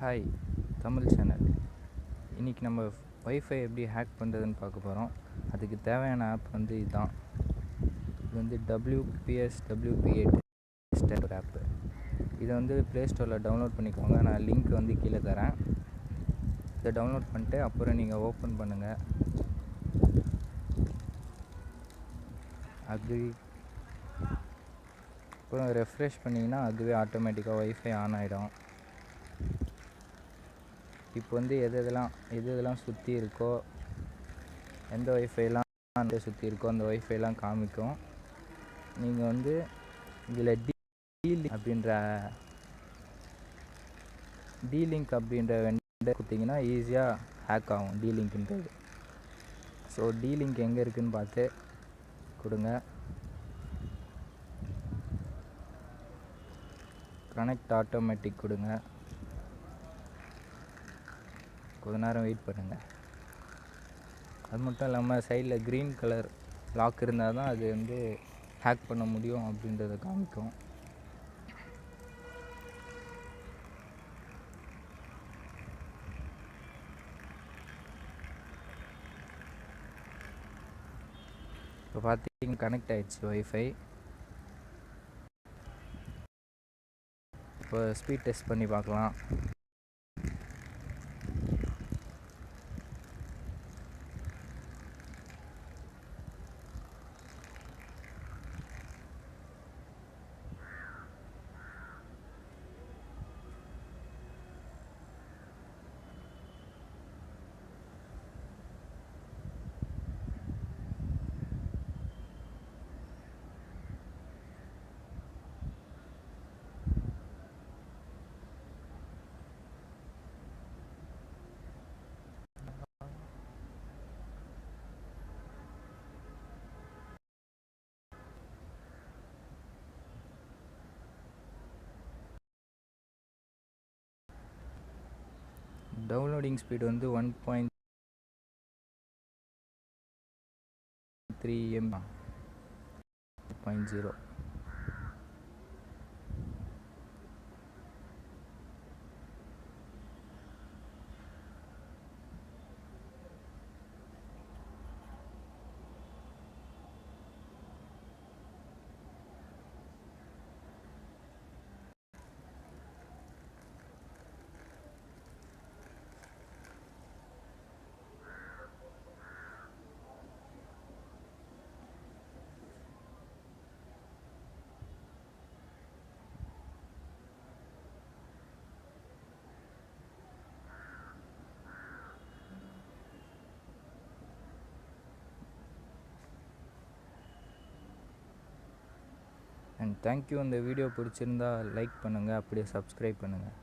Hi Tamil channel. இன்றைக்கி நம்ம wifi எப்படி ஹேக் பண்ணுறதுன்னு பார்க்க போகிறோம். அதுக்கு தேவையான ஆப் வந்து இதுதான். இது வந்து WPS/WP8 ஒரு ஆப்பு. இதை வந்து ப்ளே ஸ்டோரில் டவுன்லோட் பண்ணிக்கோங்க. நான் லிங்க் வந்து கீழே தரேன். இதை டவுன்லோட் பண்ணிட்டு அப்புறம் நீங்கள் ஓப்பன் பண்ணுங்கள். அப்புறம் ரெஃப்ரெஷ் பண்ணிங்கன்னா அதுவே ஆட்டோமேட்டிக்காக வைஃபை ஆன் ஆகிடும். இப்போ வந்து எது எதெல்லாம் சுற்றி இருக்கோ, எந்த வைஃபைலாம் சுற்றி இருக்கோ அந்த வைஃபைலாம் காமிக்கும். நீங்கள் வந்து இதில் டீலிங்க் அப்படின்ற வெண்டை கொடுத்தீங்கன்னா ஈஸியாக ஹேக் ஆகும் டீலிங்க்ன்றது. ஸோ டீலிங்க் எங்கே இருக்குதுன்னு பார்த்து கொடுங்க. கனெக்ட் ஆட்டோமேட்டிக் கொடுங்க. கொஞ்ச நேரம் வெயிட் பண்ணுங்கள். அது மட்டும் இல்லாமல் சைடில் க்ரீன் கலர் லாக் இருந்தால் தான் அது வந்து ஹேக் பண்ண முடியும் அப்படின்றத காமிக்கும். இப்போ பார்த்தீங்கன்னா கனெக்ட் ஆகிடுச்சு வைஃபை. இப்போ ஸ்பீட் டெஸ்ட் பண்ணி பார்க்கலாம். டவுன்லோடிங் ஸ்பீடு வந்து 1.3 MB 0. And thank you. இந்த வீடியோ பிடிச்சிருந்தா லைக் பண்ணுங்கள், அப்படியே சப்ஸ்கிரைப் பண்ணுங்கள்.